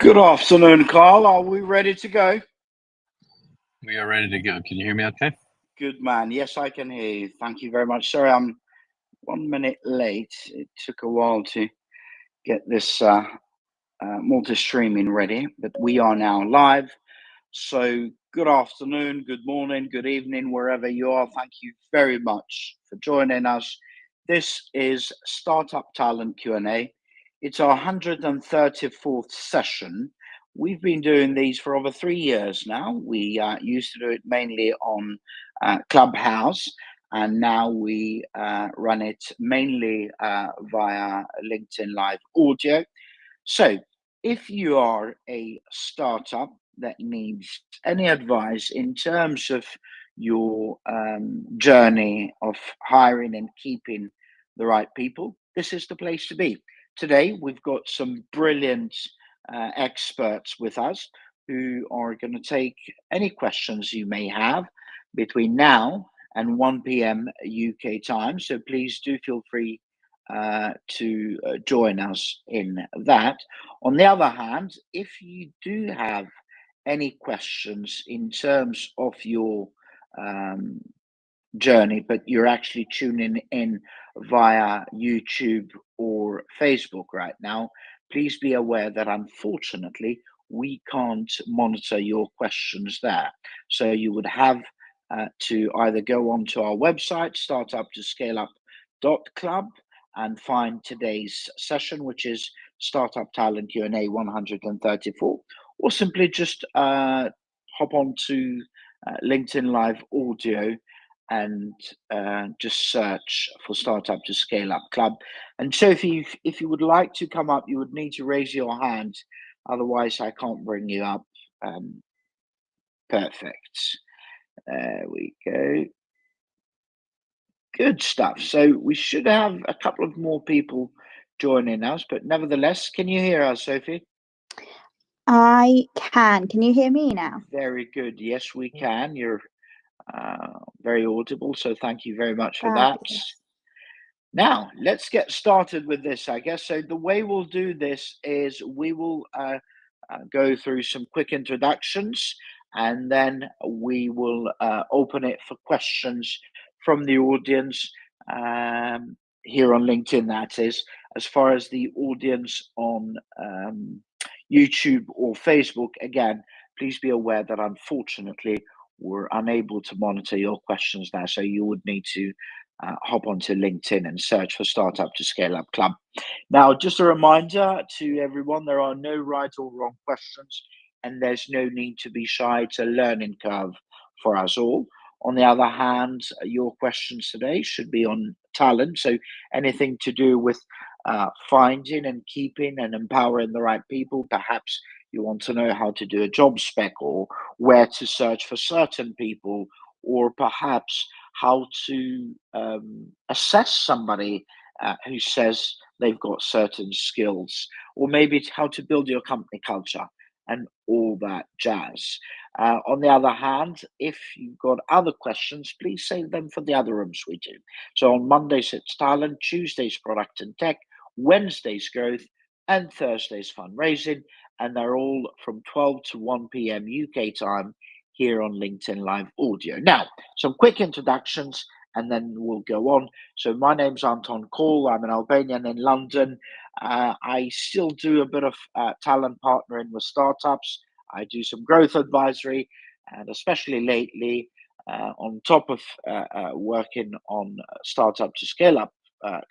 Good afternoon, Carl. Are we ready to go? We are ready to go. Can you hear me okay? Good man. Yes, I can hear you. Thank you very much. Sorry, I'm 1 minute late. It took a while to get this multi-streaming ready, but we are now live. So good afternoon, good morning, good evening, wherever you are. Thank you very much for joining us. This is Startup Talent Q&A. It's our 134th session. We've been doing these for over 3 years now. We used to do it mainly on Clubhouse, and now we run it mainly via LinkedIn Live Audio. So if you are a startup that needs any advice in terms of your journey of hiring and keeping the right people, this is the place to be. Today, we've got some brilliant experts with us who are going to take any questions you may have between now and 1 p.m. UK time. So please do feel free to join us in that. On the other hand, if you do have any questions in terms of your journey, but you're actually tuning in via YouTube or Facebook right now, please be aware that unfortunately we can't monitor your questions there. So you would have to either go onto our website, startuptoscaleup.club, and find today's session, which is Startup Talent Q&A 134, or simply just hop onto LinkedIn Live Audio and just search for Startup to Scale Up Club. And so if you would like to come up, you would need to raise your hand. Otherwise, I can't bring you up. Perfect. There we go. Good stuff. So we should have a couple of more people joining us, but nevertheless, can you hear us, Sophie? I can. Can you hear me now? Very good. Yes, we can. You're very audible, so thank you very much for that. Now, let's get started with this, I guess. So the way we'll do this is we will go through some quick introductions, and then we will open it for questions from the audience here on LinkedIn, that is. As far as the audience on YouTube or Facebook, again, please be aware that unfortunately we're unable to monitor your questions there, so you would need to hop onto LinkedIn and search for Startup to Scale Up Club. Now, just a reminder to everyone, there are no right or wrong questions, and there's no need to be shy. It's a learning curve for us all. On the other hand, your questions today should be on talent, so anything to do with finding and keeping and empowering the right people. Perhaps you want to know how to do a job spec, or where to search for certain people, or perhaps how to assess somebody who says they've got certain skills, or maybe it's how to build your company culture and all that jazz. On the other hand, if you've got other questions, please save them for the other rooms we do. So on Mondays it's talent, Tuesdays product and tech, Wednesdays growth, and Thursdays fundraising, and they're all from 12 to 1 p.m. UK time here on LinkedIn Live Audio. Now, some quick introductions, and then we'll go on. So my name's 𝗦𝘁𝗿. I'm an Albanian in London. I still do a bit of talent partnering with startups. I do some growth advisory, and especially lately, on top of working on Startup to Scale Up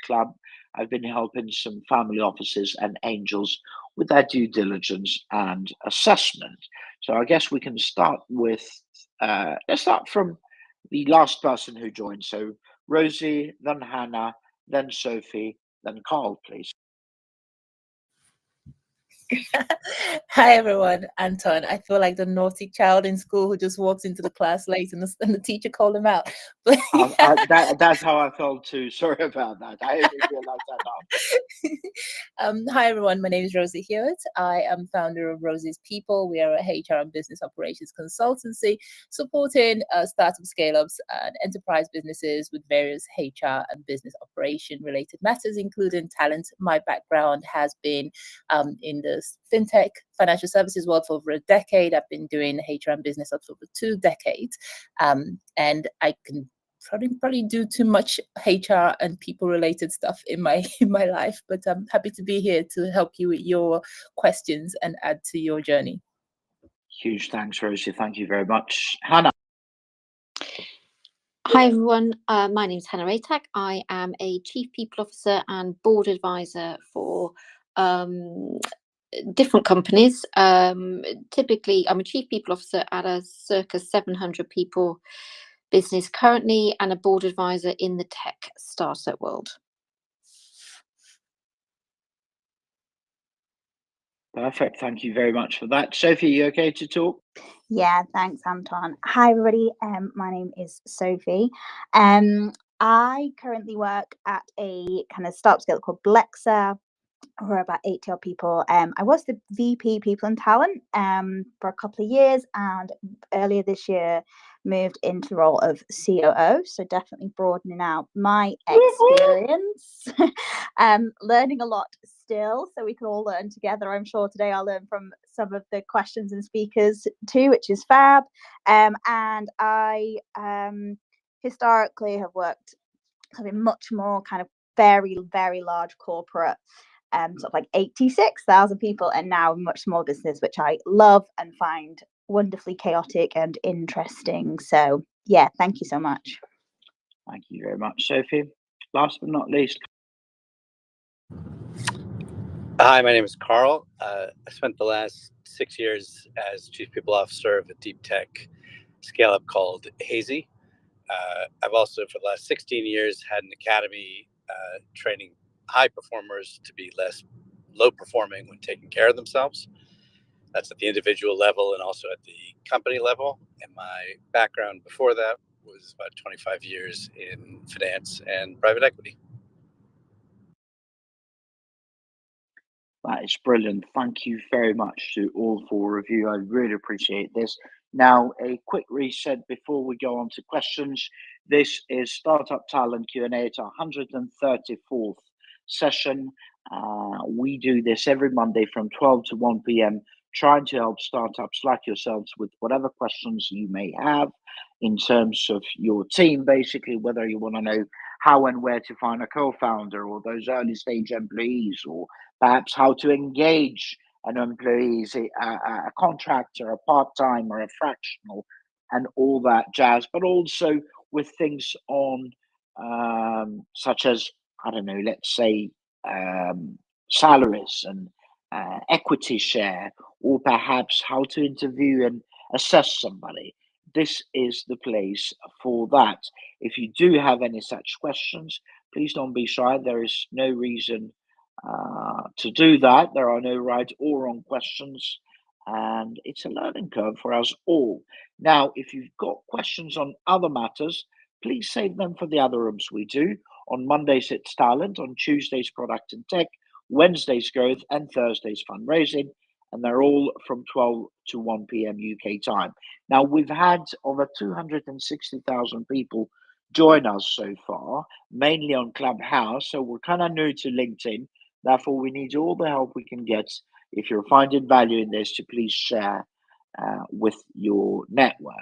Club, I've been helping some family offices and angels with their due diligence and assessment. So I guess we can start with, let's start from the last person who joined. So Rosie, then Hannah, then Sophie, then Carl, please. Hi everyone, Anton. I feel like the naughty child in school who just walks into the class late and the teacher called him out. But that's how I felt too. Sorry about that. I only realized that now. Hi everyone, my name is Rosie Hewitt. I am founder of Rosie's People. We are a HR and business operations consultancy supporting startup scale-ups and enterprise businesses with various HR and business operation related matters, including talent. My background has been in the fintech financial services world for over a decade. I've been doing HR and business ops for over 2 decades. And I can probably do too much HR and people related stuff in my life, but I'm happy to be here to help you with your questions and add to your journey. Huge thanks, Rosie. Thank you very much. Hannah. Hi everyone, my name is Hannah 𝗿𝗁𝗍𝗄. I am a Chief People Officer and Board Advisor for different companies. Typically, I'm a Chief People Officer at a circa 700 people business currently, and a Board Advisor in the tech startup world. Perfect. Thank you very much for that. Sophie, you okay to talk? Yeah, thanks, Anton. Hi, everybody. My name is Sophie. I currently work at a kind of startup scale called 𝗦𝘁𝗿. We're about 80 odd people. I was the VP People and Talent for a couple of years, and earlier this year moved into the role of COO. So definitely broadening out my experience. Learning a lot still, so we can all learn together. I'm sure today I'll learn from some of the questions and speakers too, which is fab. And I historically have worked kind of much more kind of very, very large corporate, sort of like 86,000 people, and now a much smaller business, which I love and find wonderfully chaotic and interesting. So yeah, thank you so much. Thank you very much, Sophie. Last but not least. Hi, my name is Carl. I spent the last 6 years as Chief People Officer of a deep tech scale-up called 𝗦𝘁𝗍𝗄. I've also, for the last 16 years, had an academy training high performers to be less low performing when taking care of themselves. That's at the individual level and also at the company level. And my background before that was about 25 years in finance and private equity. That is brilliant. Thank you very much to all 4 of you. I really appreciate this. Now, a quick reset before we go on to questions. This is Startup Talent Q&A. It's our 134th session. We do this every Monday from 12 to 1 p.m, trying to help startups like yourselves with whatever questions you may have in terms of your team, basically, whether you want to know how and where to find a co-founder or those early stage employees, or perhaps how to engage an employee, a contractor, a part-time or a fractional, and all that jazz, but also with things on such as, I don't know, let's say salaries and equity share, or perhaps how to interview and assess somebody. This is the place for that. If you do have any such questions, please don't be shy. There is no reason to do that. There are no right or wrong questions, and it's a learning curve for us all. Now, if you've got questions on other matters, please save them for the other rooms we do. On Mondays, it's talent. On Tuesdays, product and tech. Wednesdays, growth, and Thursdays, fundraising. And they're all from 12 to 1 p.m. UK time. Now, we've had over 260,000 people join us so far, mainly on Clubhouse. So we're kind of new to LinkedIn. Therefore, we need all the help we can get. If you're finding value in this, to please share with your network.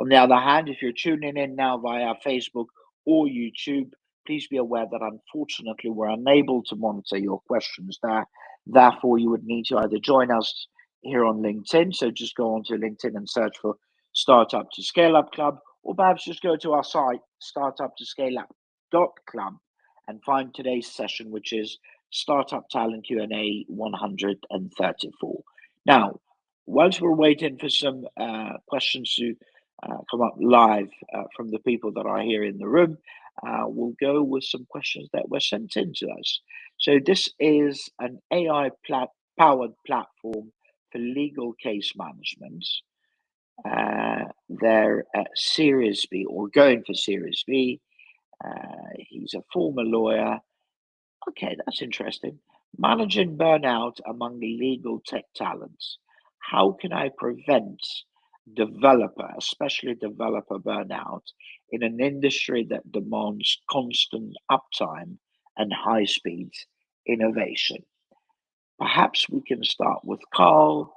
On the other hand, if you're tuning in now via Facebook or YouTube, please be aware that unfortunately we're unable to monitor your questions there. Therefore, you would need to either join us here on LinkedIn. So just go onto LinkedIn and search for Startup to Scale Up Club, or perhaps just go to our site, startuptoscaleup.club, and find today's session, which is Startup Talent Q&A 134. Now, whilst we're waiting for some questions to come up live from the people that are here in the room, we'll go with some questions that were sent in to us. So this is an AI-powered platform for legal case management. They're at Series B, or going for Series B. He's a former lawyer. Okay, that's interesting. Managing burnout among legal tech talents. How can I prevent especially developer burnout in an industry that demands constant uptime and high-speed innovation? Perhaps we can start with Carl,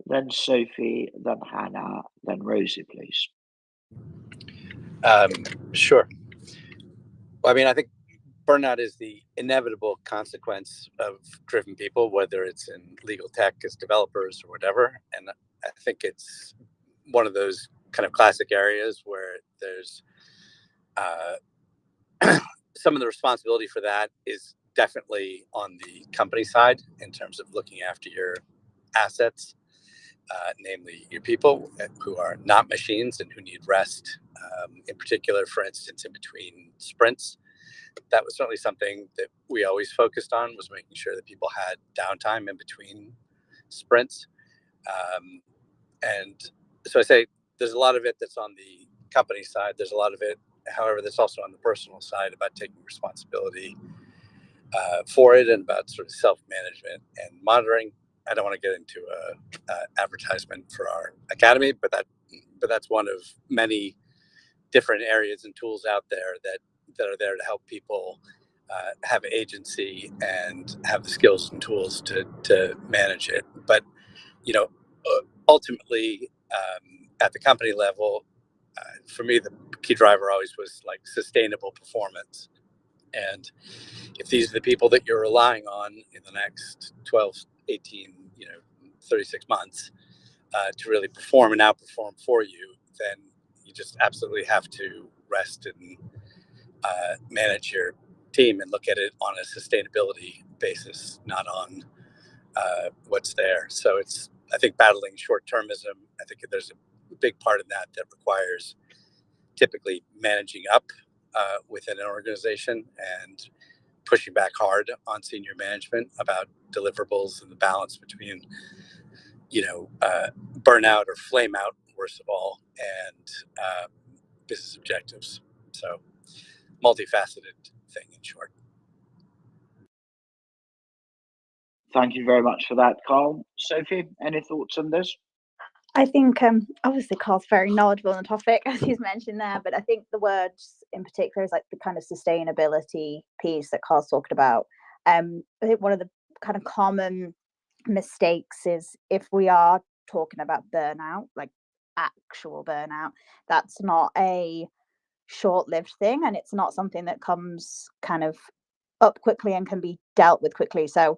then Sophie, then Hannah, then Rosie, please. Sure. Well, I mean, I think burnout is the inevitable consequence of driven people, whether it's in legal tech as developers or whatever. And I think it's one of those kind of classic areas where there's some of the responsibility for that is definitely on the company side in terms of looking after your assets, namely your people who are not machines and who need rest. In particular, for instance, in between sprints, that was certainly something that we always focused on, was making sure that people had downtime in between sprints. And so I say there's a lot of it that's on the company side. There's a lot of it, however, that's also on the personal side about taking responsibility for it and about sort of self-management and monitoring. I don't want to get into a advertisement for our academy, but that's one of many different areas and tools out there that are there to help people have agency and have the skills and tools to manage it. But ultimately, at the company level, for me, the key driver always was like sustainable performance. And if these are the people that you're relying on in the next 12, 18, 36 months to really perform and outperform for you, then you just absolutely have to rest and manage your team and look at it on a sustainability basis, not on what's there. So it's, I think, battling short-termism. I think there's a big part of that requires typically managing up within an organization and pushing back hard on senior management about deliverables and the balance between, burnout or flame out, worst of all, and business objectives. So multifaceted thing, in short. Thank you very much for that, Carl. Sophie, any thoughts on this? I think obviously Carl's very knowledgeable on the topic, as he's mentioned there, but I think the words in particular is like the kind of sustainability piece that Carl's talked about. I think one of the kind of common mistakes is if we are talking about burnout, like actual burnout, that's not a short-lived thing, and it's not something that comes kind of up quickly and can be dealt with quickly. So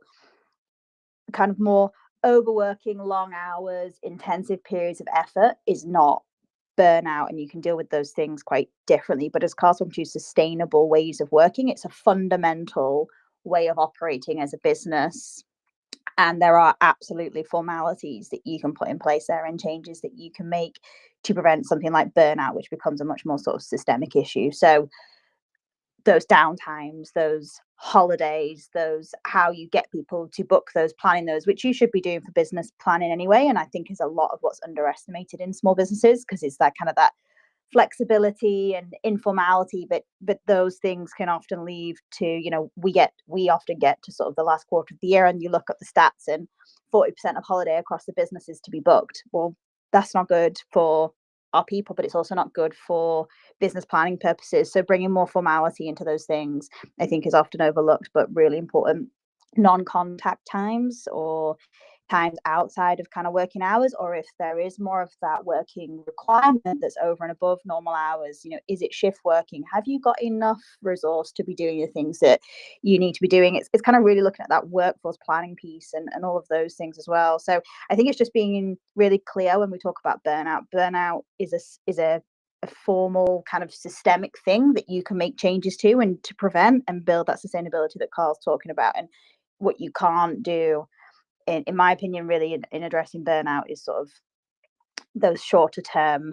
kind of more overworking, long hours, intensive periods of effort is not burnout, and you can deal with those things quite differently. But as Carl's talking to, sustainable ways of working, it's a fundamental way of operating as a business. And there are absolutely formalities that you can put in place there and changes that you can make to prevent something like burnout, which becomes a much more sort of systemic issue. So those downtimes, those holidays, those how you get people to book those, planning those, which you should be doing for business planning anyway. And I think is a lot of what's underestimated in small businesses, because it's that kind of that flexibility and informality, but those things can often lead to, we often get to sort of the last quarter of the year and you look at the stats and 40% of holiday across the business is to be booked. Well, that's not good for our people, but it's also not good for business planning purposes. So bringing more formality into those things, I think, is often overlooked, but really important. Non-contact times or times outside of kind of working hours, or if there is more of that working requirement that's over and above normal hours, is it shift working? Have you got enough resource to be doing the things that you need to be doing? It's kind of really looking at that workforce planning piece and all of those things as well. So I think it's just being really clear when we talk about burnout. Burnout is a formal kind of systemic thing that you can make changes to and to prevent and build that sustainability that Carl's talking about. And what you can't do, in my opinion, really in addressing burnout, is sort of those shorter term,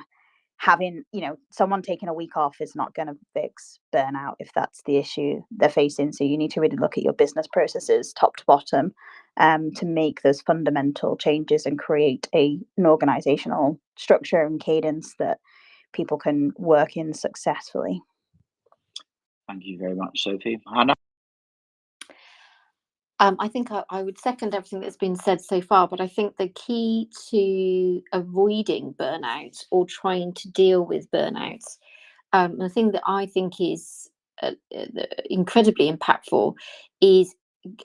having, someone taking a week off is not going to fix burnout if that's the issue they're facing. So you need to really look at your business processes top to bottom to make those fundamental changes and create an organizational structure and cadence that people can work in successfully. Thank you very much, Sophie. Hannah? I think I would second everything that's been said so far, but I think the key to avoiding burnout or trying to deal with burnout, the thing that I think is incredibly impactful is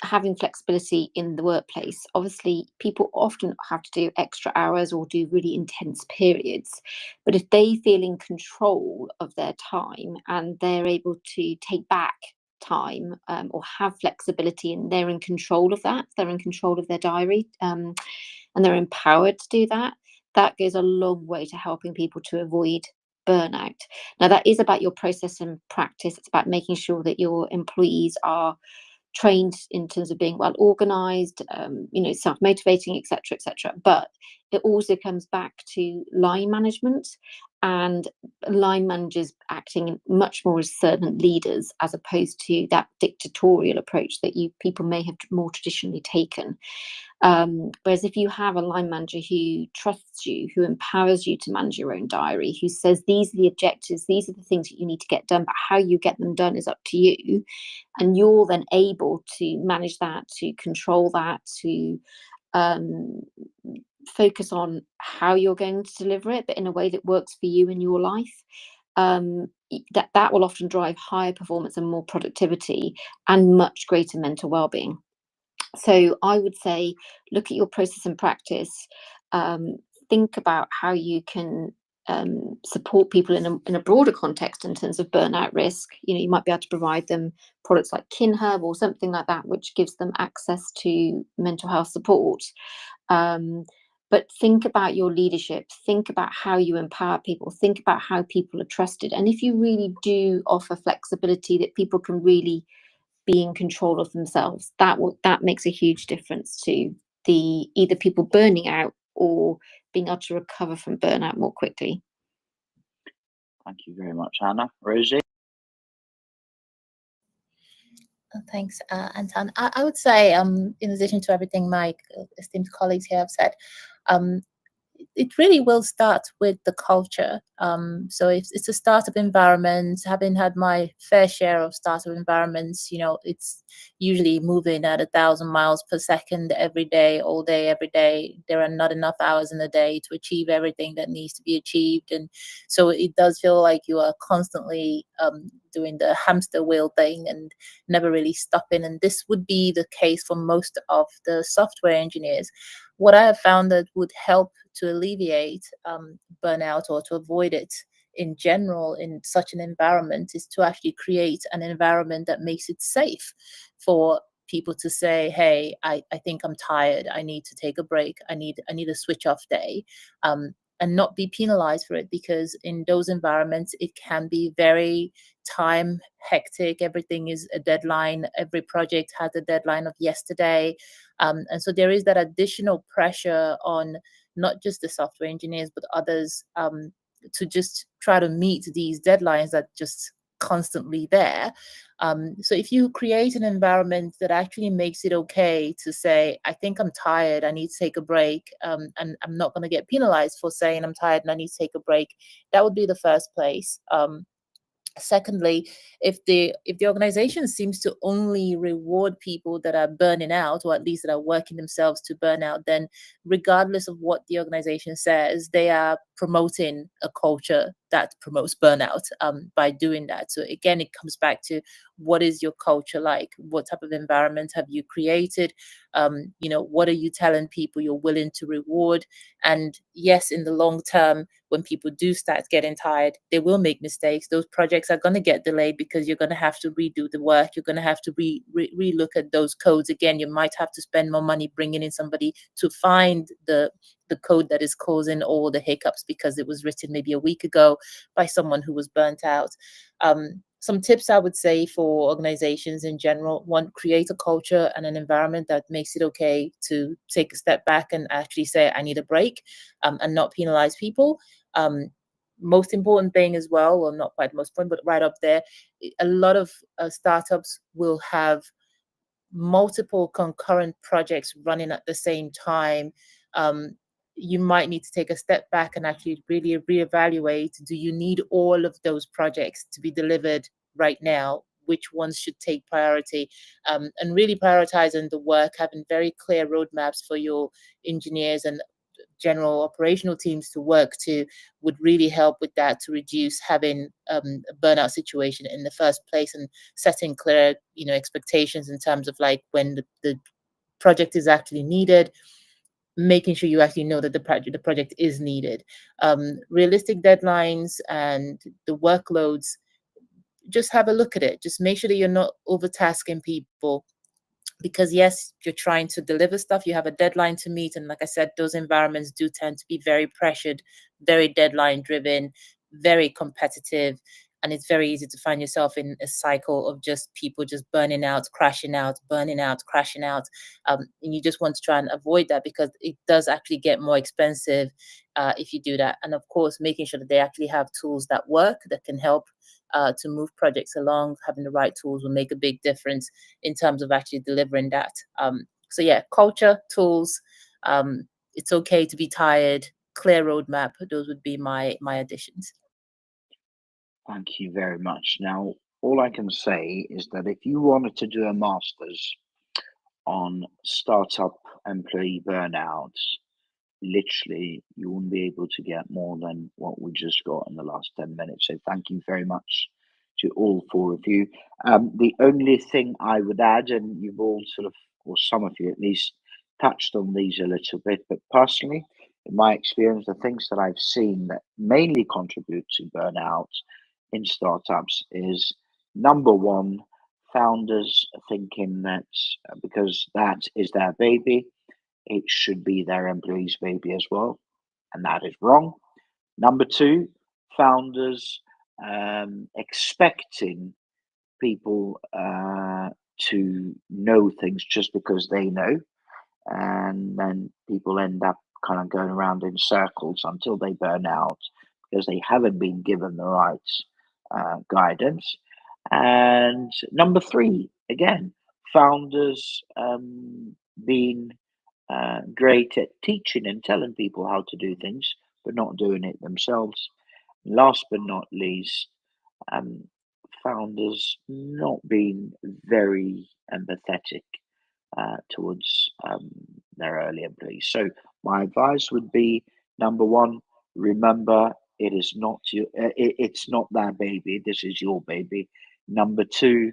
having flexibility in the workplace. Obviously, people often have to do extra hours or do really intense periods, but if they feel in control of their time and they're able to take back time, or have flexibility, and they're in control of that, they're in control of their diary, and they're empowered to do that, that goes a long way to helping people to avoid burnout. Now, that is about your process and practice. It's about making sure that your employees are trained in terms of being well organized, self-motivating, etc. But it also comes back to line management, and line managers acting much more as servant leaders as opposed to that dictatorial approach that people may have more traditionally taken. Whereas if you have a line manager who trusts you, who empowers you to manage your own diary, who says these are the objectives, these are the things that you need to get done, but how you get them done is up to you, and you're then able to manage that, to control that, to focus on how you're going to deliver it, but in a way that works for you in your life, that will often drive higher performance and more productivity and much greater mental well-being. So I would say, look at your process and practice. Think about how you can support people in a broader context in terms of burnout risk. You might be able to provide them products like 𝗏𝗏 or something like that, which gives them access to mental health support. But think about your leadership. Think about how you empower people. Think about how people are trusted. And if you really do offer flexibility that people can really be in control of themselves, that makes a huge difference to either people burning out or being able to recover from burnout more quickly. Thank you very much, Anna. Rosie? Thanks, Anton. I would say, in addition to everything my esteemed colleagues here have said, it really will start with the culture. So it's a startup environment. Having had my fair share of startup environments, it's usually moving at 1,000 miles per second every day, all day, every day. There are not enough hours in the day to achieve everything that needs to be achieved. And so it does feel like you are constantly doing the hamster wheel thing and never really stopping. And this would be the case for most of the software engineers. What I have found that would help to alleviate burnout or to avoid it in general in such an environment is to actually create an environment that makes it safe for people to say, hey, I think I'm tired. I need to take a break. I need a switch off day, and not be penalized for it, because in those environments, it can be very time hectic. Everything is a deadline. Every project has a deadline of yesterday. And so there is that additional pressure on not just the software engineers, but others to just try to meet these deadlines that just constantly there. So if you create an environment that actually makes it okay to say, I think I'm tired, I need to take a break, and I'm not going to get penalized for saying I'm tired and I need to take a break, that would be the first place. Secondly, if the organization seems to only reward people that are burning out, or at least that are working themselves to burn out, then regardless of what the organization says, they are promoting a culture that promotes burnout by doing that. So again, it comes back to, what is your culture like? What type of environment have you created? What are you telling people you're willing to reward? And yes, in the long term, when people do start getting tired, they will make mistakes. Those projects are going to get delayed because you're going to have to redo the work. You're going to have to re-look at those codes again. You might have to spend more money bringing in somebody to find the code that is causing all the hiccups because it was written maybe a week ago by someone who was burnt out. Some tips I would say for organizations in general: one, create a culture and an environment that makes it okay to take a step back and actually say, I need a break, and not penalize people. Most important thing as well, or not quite most important, but right up there, a lot of startups will have multiple concurrent projects running at the same time. You might need to take a step back and actually really reevaluate, do you need all of those projects to be delivered right now? Which ones should take priority? And really prioritizing the work, having very clear roadmaps for your engineers, and general operational teams to work to would really help with that, to reduce having a burnout situation in the first place, and setting clear, expectations in terms of like when the project is actually needed, making sure you actually know that the project is needed. Realistic deadlines and the workloads, just have a look at it. Just make sure that you're not overtasking people, because yes, you're trying to deliver stuff, you have a deadline to meet, and like I said, those environments do tend to be very pressured, very deadline driven, very competitive, and it's very easy to find yourself in a cycle of just people just burning out, crashing out, burning out, crashing out, and you just want to try and avoid that, because it does actually get more expensive if you do that. And of course, making sure that they actually have tools that work, that can help to move projects along. Having the right tools will make a big difference in terms of actually delivering that. So yeah, culture, tools, it's okay to be tired, clear roadmap. Those would be my additions. Thank you very much. Now, all I can say is that if you wanted to do a master's on startup employee burnouts, literally you wouldn't be able to get more than what we just got in the last 10 minutes. So thank you very much to all four of you. The only thing I would add, and you've all sort of, or some of you at least, touched on these a little bit, but personally, in my experience, the things that I've seen that mainly contribute to burnout in startups is, number one, founders thinking that because that is their baby, it should be their employees' baby as well, and that is wrong. Number two, founders expecting people to know things just because they know, and then people end up kind of going around in circles until they burn out because they haven't been given the right guidance. And number three, again, founders being great at teaching and telling people how to do things, but not doing it themselves. Last but not least, founders not being very empathetic towards their early employees. So my advice would be, number one, remember it is not your, it's not their baby. This is your baby. Number two,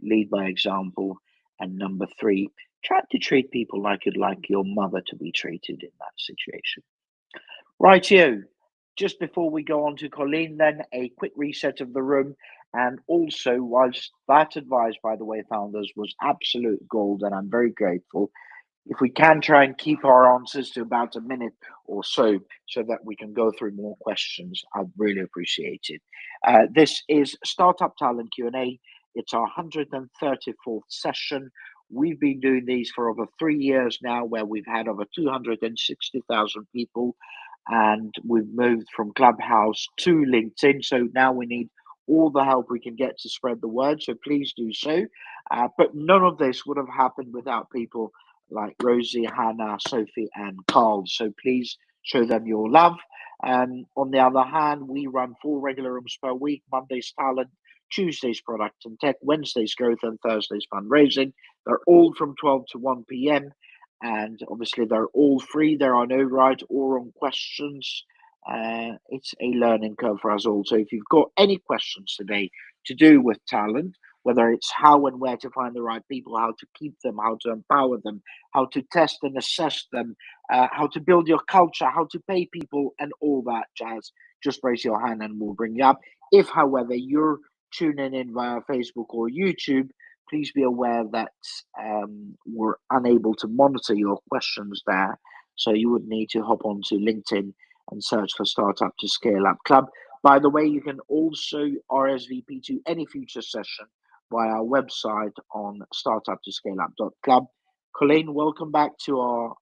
lead by example. And number three, try to treat people like you'd like your mother to be treated in that situation. Rightio. Just before we go on to Colleen, then a quick reset of the room. And also, whilst that advice, by the way, founders, was absolute gold, and I'm very grateful, if we can try and keep our answers to about a minute or so that we can go through more questions, I'd really appreciate it. This is Startup Talent Q&A. It's our 134th session. We've been doing these for over 3 years now, where we've had over 260,000 people, and we've moved from Clubhouse to LinkedIn. So now we need all the help we can get to spread the word. So please do so. But none of this would have happened without people like Rosie, Hannah, Sophie, and Carl. So please show them your love. On the other hand, we run 4 regular rooms per week: Mondays talent, Tuesdays product and tech, Wednesdays growth, and Thursdays fundraising. They're all from 12 to 1 p.m. And obviously they're all free. There are no right or wrong questions. It's a learning curve for us all. So if you've got any questions today to do with talent, whether it's how and where to find the right people, how to keep them, how to empower them, how to test and assess them, how to build your culture, how to pay people, and all that jazz, just raise your hand and we'll bring you up. If, however, you're tuning in via Facebook or YouTube, please be aware that we're unable to monitor your questions there. So you would need to hop onto LinkedIn and search for Startup to Scale Up Club. By the way, you can also RSVP to any future session via our website on startuptoscaleup.club. Colleen, welcome back to our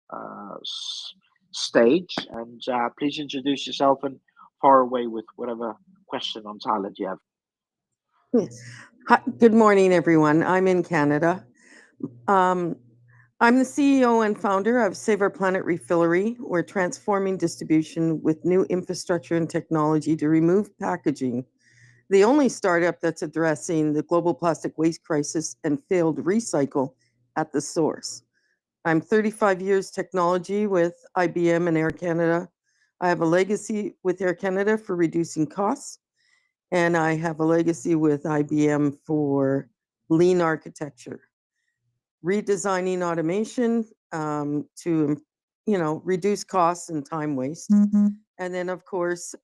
stage, and please introduce yourself and fire away with whatever question on talent you have. Hi, good morning, everyone. I'm in Canada. I'm the CEO and founder of Save Our Planet Refillery. We're transforming distribution with new infrastructure and technology to remove packaging. The only startup that's addressing the global plastic waste crisis and failed recycle at the source. I'm 35 years technology with IBM and Air Canada. I have a legacy with Air Canada for reducing costs, and I have a legacy with IBM for lean architecture, redesigning automation to, reduce costs and time waste. And then, of course,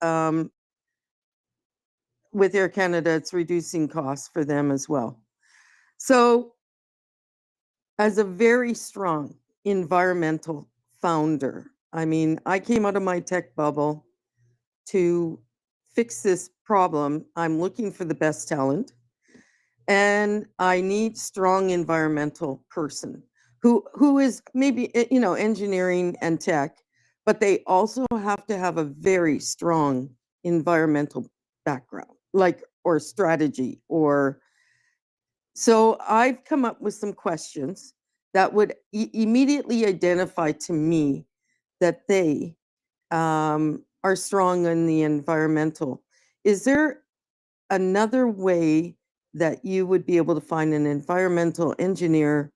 with Air Canada, it's reducing costs for them as well. So, as a very strong environmental founder, I mean, I came out of my tech bubble to fix this problem. I'm looking for the best talent, and I need strong environmental person who is maybe, engineering and tech, but they also have to have a very strong environmental background, or strategy, or so I've come up with some questions that would immediately identify to me that they are strong in the environmental. Is there another way that you would be able to find an environmental engineer?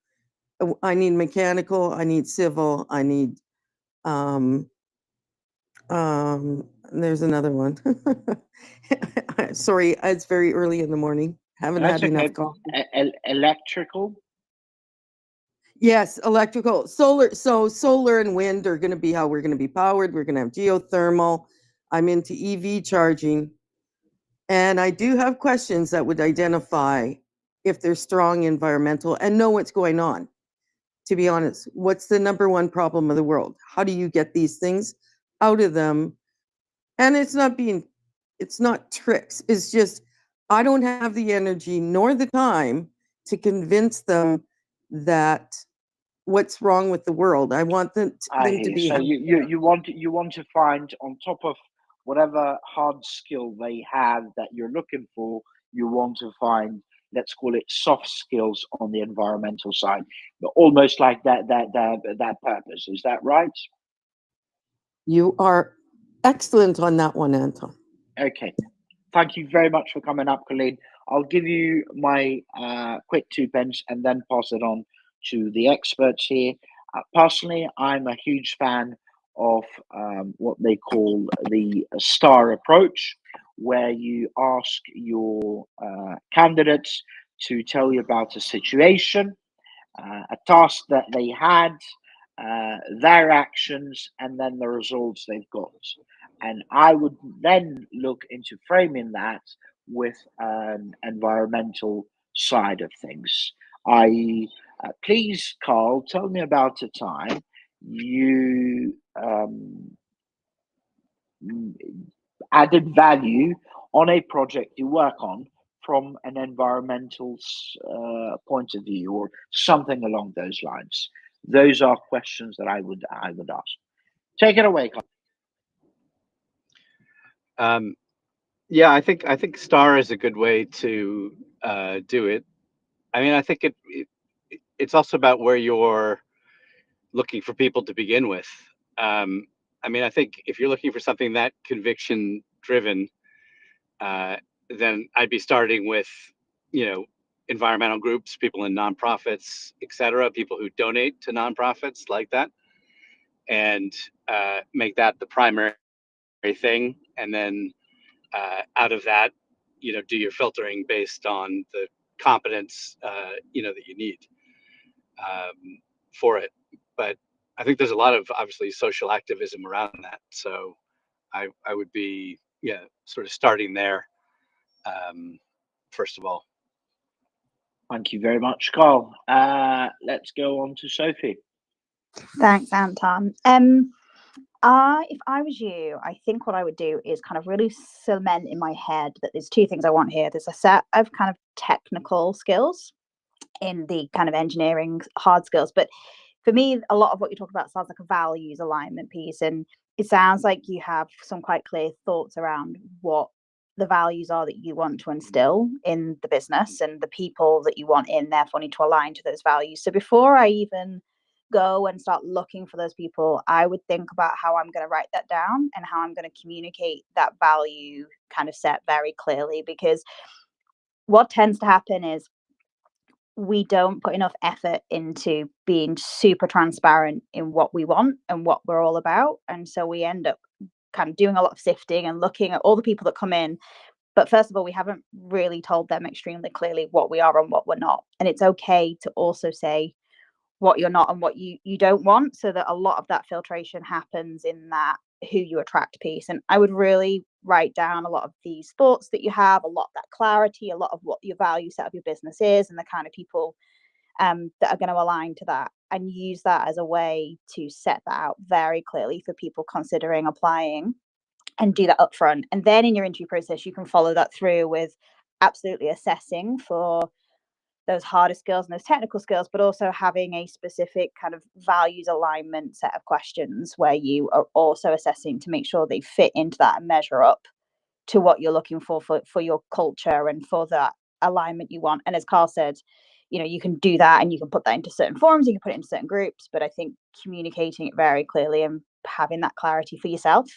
I need mechanical, I need civil, I need, there's another one. Sorry, it's very early in the morning. Haven't That's had okay. enough coffee. Electrical. Yes, electrical, solar. So solar and wind are going to be how we're going to be powered. We're going to have geothermal. I'm into EV charging. And I do have questions that would identify if they're strong environmental and know what's going on. To be honest, what's the number one problem of the world? How do you get these things out of them? And it's not tricks. It's just, I don't have the energy nor the time to convince them that what's wrong with the world. I want them to be. So you want to find, on top of whatever hard skill they have that you're looking for, you want to find, let's call it soft skills on the environmental side, but almost like that purpose. Is that right? You are excellent on that one, Anton. Okay. Thank you very much for coming up, Colleen. I'll give you my quick 2 pence and then pass it on to the experts here. Personally, I'm a huge fan of what they call the STAR approach, where you ask your candidates to tell you about a situation, a task that they had, their actions, and then the results they've got. And I would then look into framing that with an environmental side of things. Please, Carl, tell me about a time you added value on a project you work on from an environmental point of view, or something along those lines. Those are questions that I would ask. Take it away, Carl. Yeah, I think STAR is a good way to do it. I mean, I think it's also about where you're looking for people to begin with. I mean, I think if you're looking for something that conviction driven, then I'd be starting with, environmental groups, people in nonprofits, etc., people who donate to nonprofits like that, and make that the primary thing, and then out of that, do your filtering based on the competence, that you need for it. But I think there's a lot of obviously social activism around that. So I would be, sort of starting there first of all. Thank you very much, Carl. Let's go on to Sophie. Thanks, Anton. If I was you, I think what I would do is kind of really cement in my head that there's 2 things I want here. There's a set of kind of technical skills in the kind of engineering hard skills. But for me, a lot of what you talk about sounds like a values alignment piece. And it sounds like you have some quite clear thoughts around what the values are that you want to instill in the business, and the people that you want in therefore need to align to those values. So before I even go and start looking for those people, I would think about how I'm going to write that down and how I'm going to communicate that value kind of set very clearly. Because what tends to happen is we don't put enough effort into being super transparent in what we want and what we're all about. And so we end up kind of doing a lot of sifting and looking at all the people that come in. But first of all, we haven't really told them extremely clearly what we are and what we're not. And it's okay to also say what you're not and what you don't want, so that a lot of that filtration happens in that who you attract piece. And I would really write down a lot of these thoughts that you have, a lot of that clarity, a lot of what your value set of your business is, and the kind of people that are going to align to that, and use that as a way to set that out very clearly for people considering applying, and do that up front. And then in your interview process, you can follow that through with absolutely assessing for those harder skills and those technical skills, but also having a specific kind of values alignment set of questions where you are also assessing to make sure they fit into that and measure up to what you're looking for your culture and for that alignment you want. And as Carl said, you know, you can do that and you can put that into certain forms, you can put it into certain groups, but I think communicating it very clearly and having that clarity for yourself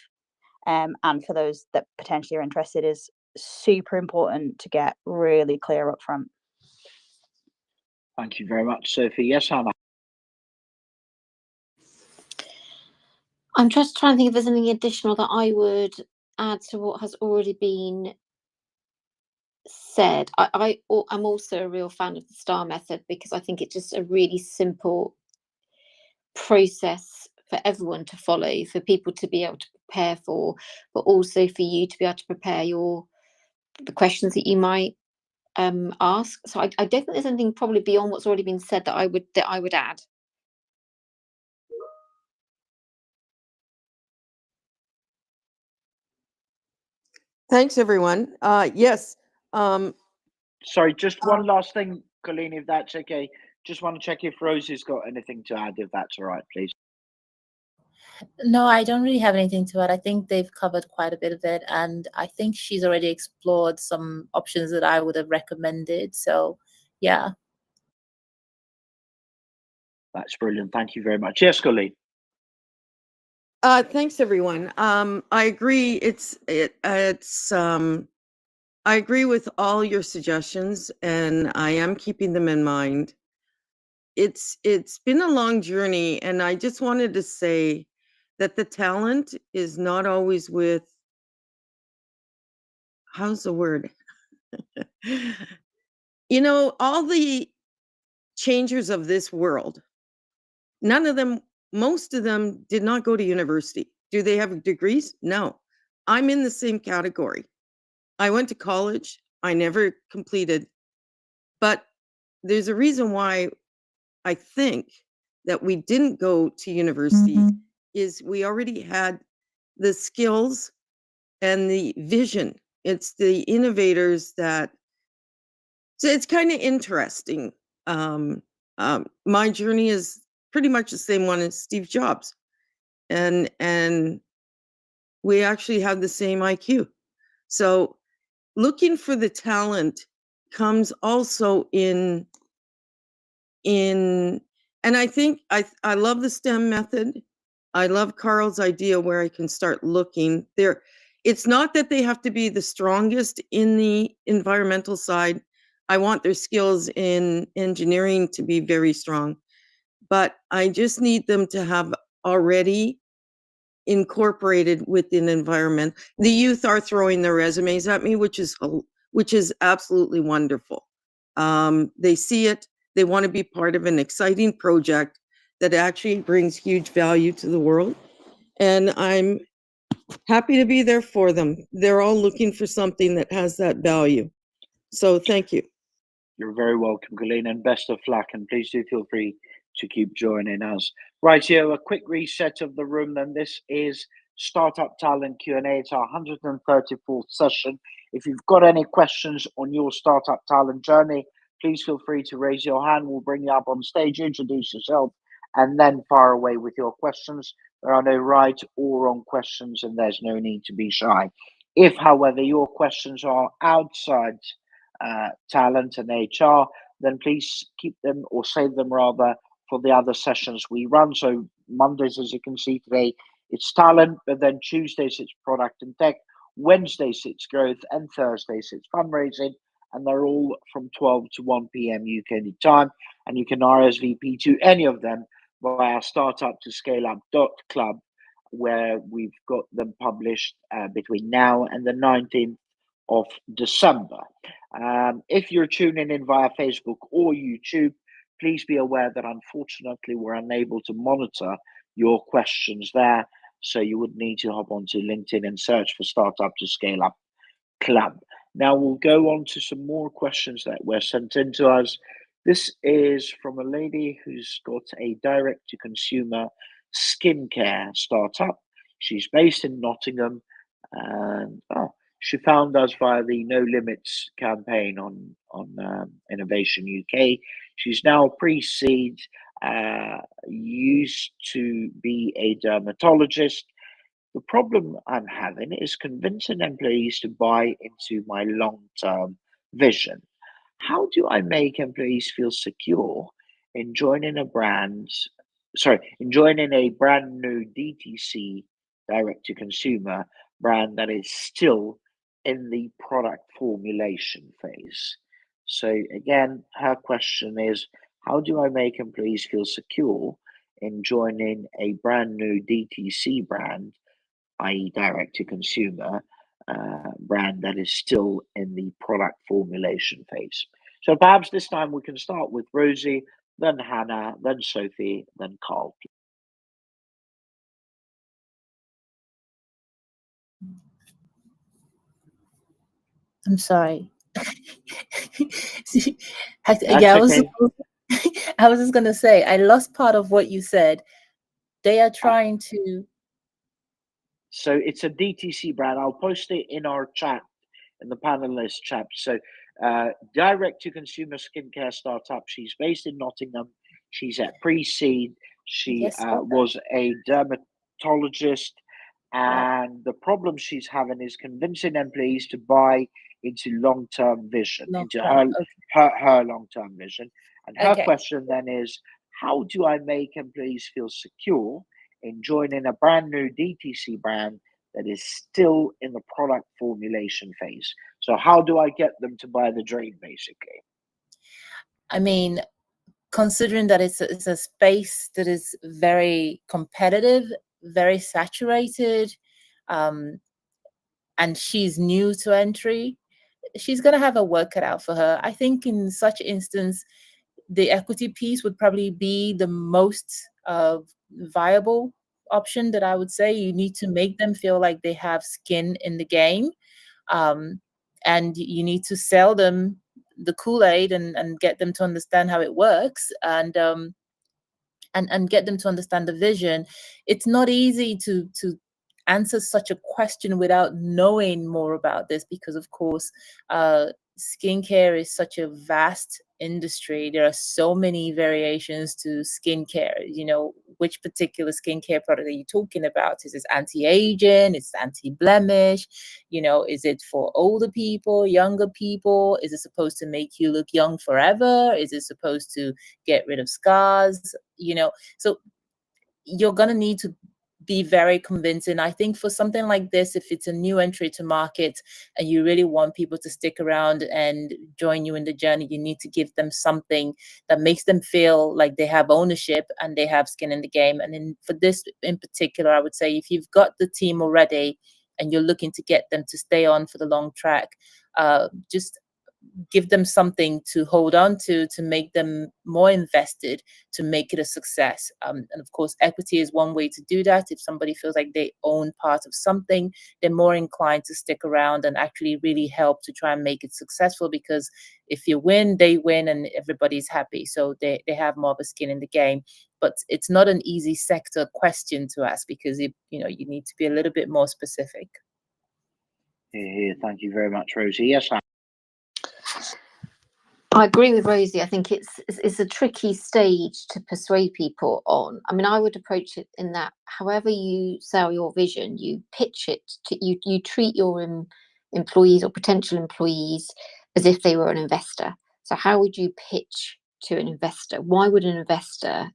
and for those that potentially are interested is super important to get really clear up front. Thank you very much, Sophie. Yes, Hannah. I'm just trying to think if there's anything additional that I would add to what has already been said. I'm also a real fan of the STAR method, because I think it's just a really simple process for everyone to follow, for people to be able to prepare for, but also for you to be able to prepare the questions that you might ask. So I don't think there's anything probably beyond what's already been said that I would add. Thanks, everyone. Yes. Sorry, just one last thing, Colleen, if that's okay. Just want to check if Rosie's got anything to add, if that's all right, please. No, I don't really have anything to add. I think they've covered quite a bit of it, and I think she's already explored some options that I would have recommended. So, yeah. That's brilliant. Thank you very much. Yes, Colleen. Thanks, everyone. I agree. I agree with all your suggestions, and I am keeping them in mind. It's been a long journey, and I just wanted to say that the talent is not always with, how's the word? You know, all the changers of this world, most of them did not go to university. Do they have degrees? No. I'm in the same category. I went to college. I never completed, but there's a reason why I think that we didn't go to university is we already had the skills and the vision. It's the innovators that, so it's kind of interesting. My journey is pretty much the same one as Steve Jobs. And we actually have the same IQ. So looking for the talent comes also in and I think I love the STEM method. I love Carl's idea where I can start looking there. It's not that they have to be the strongest in the environmental side. I want their skills in engineering to be very strong, but I just need them to have already incorporated within environment. The youth are throwing their resumes at me, which is absolutely wonderful. They see it. They want to be part of an exciting project that actually brings huge value to the world. And I'm happy to be there for them. They're all looking for something that has that value. So thank you. You're very welcome, Colleen, and best of luck. And please do feel free to keep joining us. Right here, a quick reset of the room. Then this is Startup Talent Q&A. It's our 134th session. If you've got any questions on your startup talent journey, please feel free to raise your hand. We'll bring you up on stage, introduce yourself, and then fire away with your questions. There are no right or wrong questions, and there's no need to be shy. If, however, your questions are outside talent and HR, then please keep them, or save them rather, for the other sessions we run. So Mondays, as you can see today, it's talent, but then Tuesdays it's product and tech, Wednesdays it's growth, and Thursdays it's fundraising. and they're all from 12 to 1 p.m. UK time, and you can RSVP to any of them via startuptoscaleup.club, where we've got them published between now and the 19th of December. If you're tuning in via Facebook or YouTube, please be aware that unfortunately we're unable to monitor your questions there. So you would need to hop onto LinkedIn and search for Startup to Scale Up Club. Now we'll go on to some more questions that were sent in to us. This is from a lady who's got a direct-to-consumer skincare startup. She's based in Nottingham, and she found us via the No Limits campaign on Innovation UK. She's now pre-seed, used to be a dermatologist. The problem I'm having is convincing employees to buy into my long-term vision. How do I make employees feel secure in joining a brand new DTC, direct-to-consumer brand that is still in the product formulation phase? So again, her question is, how do I make employees feel secure in joining a brand new DTC brand, i.e. direct-to-consumer brand that is still in the product formulation phase? So perhaps this time we can start with Rosie, then Hannah, then Sophie, then Carl. I'm sorry. I was just gonna say, I lost part of what you said. They are trying to. So it's a DTC brand. I'll post it in our chat, in the panelist chat. So direct-to-consumer skincare startup. She's based in Nottingham. She's at pre-seed. She was a dermatologist, and the problem she's having is convincing employees to buy into long-term vision, into her long-term vision. And her question then is, how do I make employees feel secure in joining a brand new DTC brand that is still in the product formulation phase? So how do I get them to buy the dream, basically? I mean, considering that it's a space that is very competitive, very saturated, and she's new to entry, she's going to have a work cut out for her. I think in such instance, the equity piece would probably be the most viable option that I would say. You need to make them feel like they have skin in the game, and you need to sell them the Kool-Aid and get them to understand how it works, and get them to understand the vision. It's not easy to answer such a question without knowing more about this, because of course skincare is such a vast industry. There are so many variations to skincare. You know, which particular skincare product are you talking about? Is it anti-aging? Is it anti-blemish? You know, is it for older people, younger people? Is it supposed to make you look young forever? Is it supposed to get rid of scars? You know, so you're gonna need to be very convincing. I think for something like this, if it's a new entry to market and you really want people to stick around and join you in the journey, you need to give them something that makes them feel like they have ownership and they have skin in the game. And for this in particular, I would say if you've got the team already and you're looking to get them to stay on for the long track, just give them something to hold on to make them more invested, to make it a success. And of course, equity is one way to do that. If somebody feels like they own part of something, they're more inclined to stick around and actually really help to try and make it successful, because if you win, they win and everybody's happy. So they have more of a skin in the game. But it's not an easy sector question to ask, because you need to be a little bit more specific. Thank you very much, Rosie. Yes, I agree with Rosie. I think it's a tricky stage to persuade people on. I mean, I would approach it in that however you sell your vision, you pitch it to you treat your employees or potential employees as if they were an investor. So how would you pitch to an investor? Why would an investor,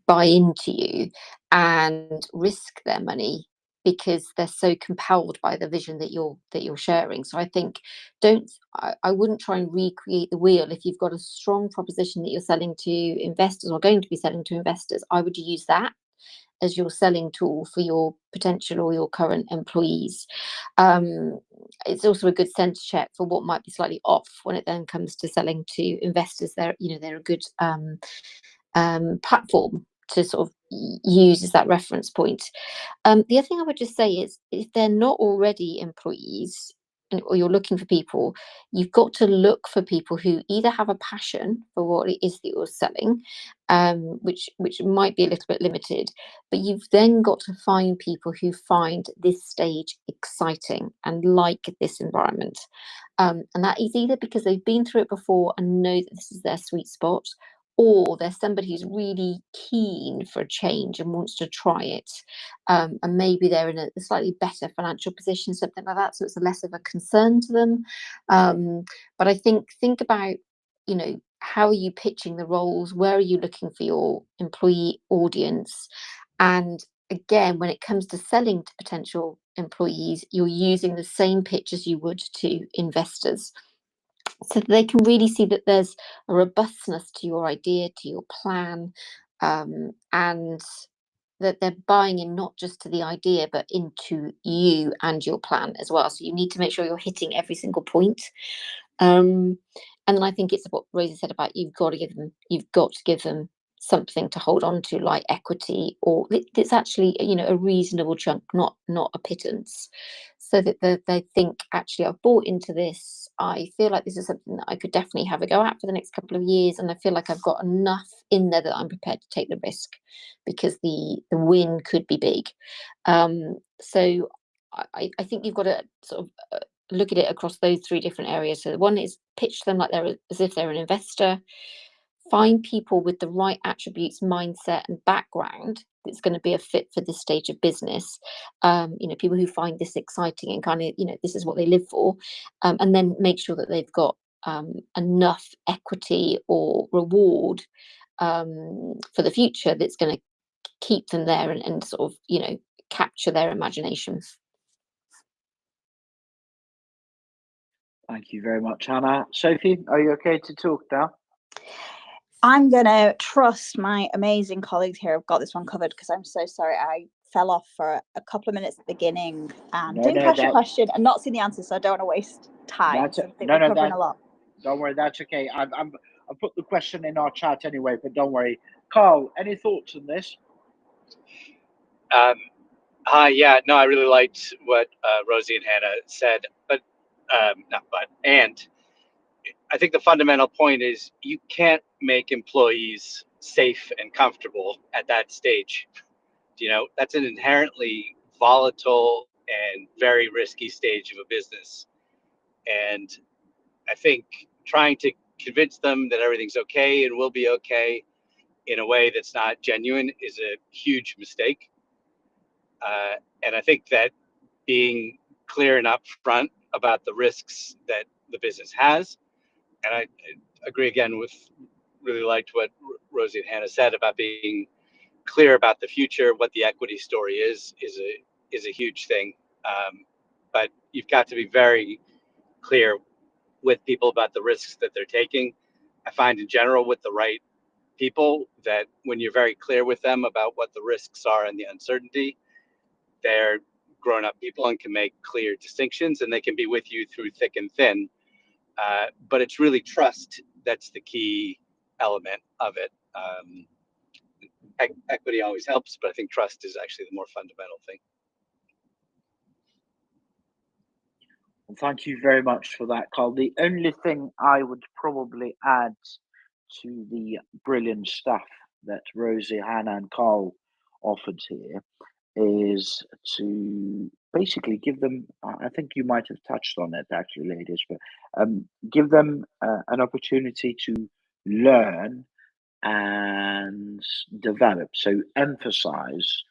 buy into you and risk their money because they're so compelled by the vision that you're sharing. So I think I wouldn't try and recreate the wheel. If you've got a strong proposition that you're selling to investors or going to be selling to investors, I would use that as your selling tool for your potential or your current employees. It's also a good sense check for what might be slightly off when it then comes to selling to investors. They're a good platform to sort of use as that reference point. The other thing I would just say is, if they're not already employees, or you're looking for people, you've got to look for people who either have a passion for what it is that you're selling, which might be a little bit limited, but you've then got to find people who find this stage exciting and like this environment. And that is either because they've been through it before and know that this is their sweet spot, or there's somebody who's really keen for a change and wants to try it. And maybe they're in a slightly better financial position, something like that, so it's less of a concern to them. But I think about, how are you pitching the roles? Where are you looking for your employee audience? And again, when it comes to selling to potential employees, you're using the same pitch as you would to investors, so they can really see that there's a robustness to your idea, to your plan, and that they're buying in not just to the idea, but into you and your plan as well. So you need to make sure you're hitting every single point. And then I think it's what Rosie said about you've got to give them something to hold on to, like equity, or it's actually a reasonable chunk, not a pittance, so that they think, actually, I've bought into this. I feel like this is something that I could definitely have a go at for the next couple of years, and I feel like I've got enough in there that I'm prepared to take the risk, because the win could be big. So I think you've got to sort of look at it across those three different areas. So one is pitch them like as if they're an investor. Find people with the right attributes, mindset, and background that's going to be a fit for this stage of business. People who find this exciting and kind of, this is what they live for. And then make sure that they've got enough equity or reward for the future that's going to keep them there and sort of, capture their imaginations. Thank you very much, Hannah. Sophie, are you okay to talk now? I'm going to trust my amazing colleagues here. I've got this one covered, because I'm so sorry I fell off for a couple of minutes at the beginning and didn't catch your question and not see the answer, so I don't want to waste time. Covering a lot. Don't worry, that's okay. I've put the question in our chat anyway, but don't worry. Carl, any thoughts on this? Hi, yeah, no, I really liked what Rosie and Hannah said, and I think the fundamental point is you can't make employees safe and comfortable at that stage. That's an inherently volatile and very risky stage of a business. And I think trying to convince them that everything's okay and will be okay in a way that's not genuine is a huge mistake. And I think that being clear and upfront about the risks that the business has, and I agree again with, really liked what Rosie and Hannah said about being clear about the future, what the equity story is a huge thing. But you've got to be very clear with people about the risks that they're taking. I find in general with the right people that when you're very clear with them about what the risks are and the uncertainty, they're grown-up people and can make clear distinctions, and they can be with you through thick and thin. But it's really trust that's the key element of it. Equity always helps, but I think trust is actually the more fundamental thing. Well, thank you very much for that, Carl. The only thing I would probably add to the brilliant stuff that Rosie, Hannah, and Carl offered here is to basically give them, I think you might have touched on it actually, ladies, but give them an opportunity to learn and develop. So emphasize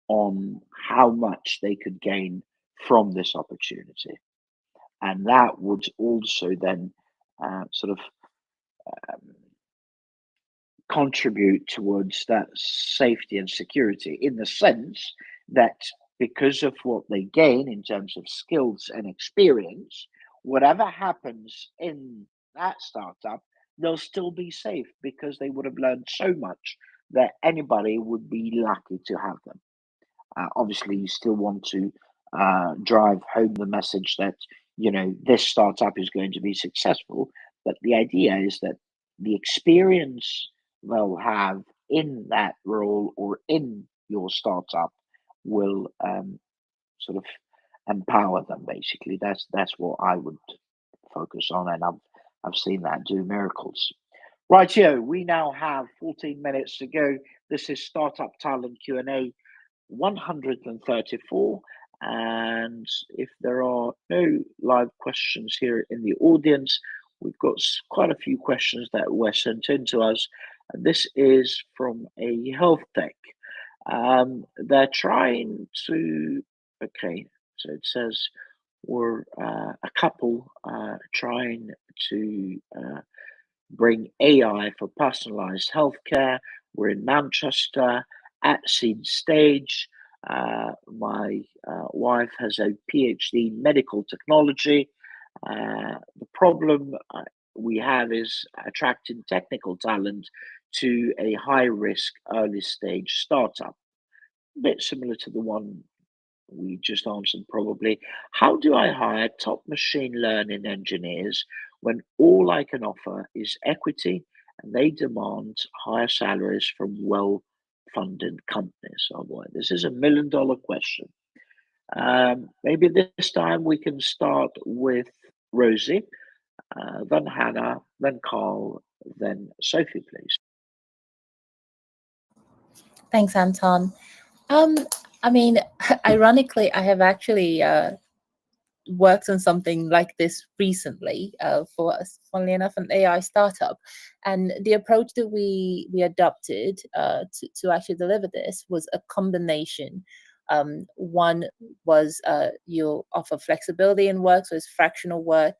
on how much they could gain from this opportunity. And that would also then sort of contribute towards that safety and security, in the sense that because of what they gain in terms of skills and experience, whatever happens in that startup, they'll still be safe because they would have learned so much that anybody would be lucky to have them. Obviously, you still want to drive home the message that, you know, this startup is going to be successful. But the idea is that the experience they'll have in that role or in your startup will sort of empower them. Basically, that's what I would focus on, and I've seen that do miracles. Rightio, we now have 14 minutes to go. This is Startup Talent Q&A 134, and if there are no live questions here in the audience, we've got quite a few questions that were sent in to us. And this is from a health tech. They're trying to, okay, so it says we're a couple trying to bring AI for personalized healthcare. We're in Manchester at seed stage. My wife has a PhD in medical technology. The problem we have is attracting technical talent to a high-risk early stage startup. A bit similar to the one we just answered probably. How do I hire top machine learning engineers when all I can offer is equity and they demand higher salaries from well-funded companies? Oh boy, this is $1 million question. Maybe this time we can start with Rosie, then Hannah, then Carl, then Sophie, please. Thanks, Anton. I mean, ironically, I have actually worked on something like this recently for us, funnily enough, an AI startup. And the approach that we adopted to actually deliver this was a combination. One was you'll offer flexibility in work, so it's fractional work.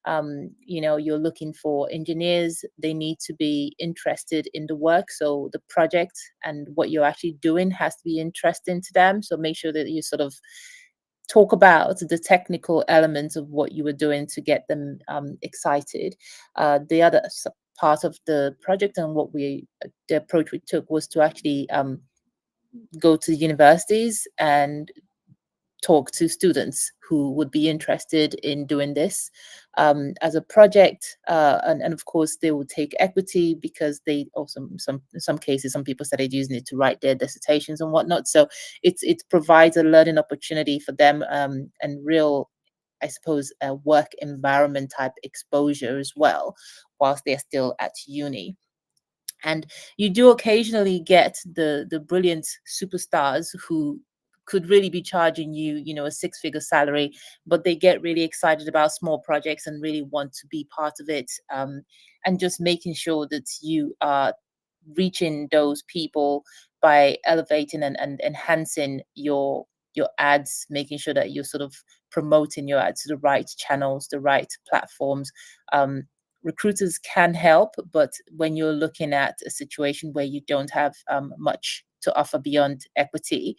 You know, you're looking for engineers. They need to be interested in the work. So the project and what you're actually doing has to be interesting to them. So make sure that you sort of talk about the technical elements of what you were doing to get them excited. The other part of the project and the approach we took was to actually go to universities and talk to students who would be interested in doing this as a project, and of course they will take equity because they also in some cases some people started using it to write their dissertations and whatnot. So it provides a learning opportunity for them and real, I suppose, work environment type exposure as well, whilst they're still at uni. And you do occasionally get the brilliant superstars who could really be charging you, you know, a six-figure salary, but they get really excited about small projects and really want to be part of it. And just making sure that you are reaching those people by elevating and enhancing your ads, making sure that you're sort of promoting your ads to the right channels, the right platforms. Recruiters can help, but when you're looking at a situation where you don't have much to offer beyond equity,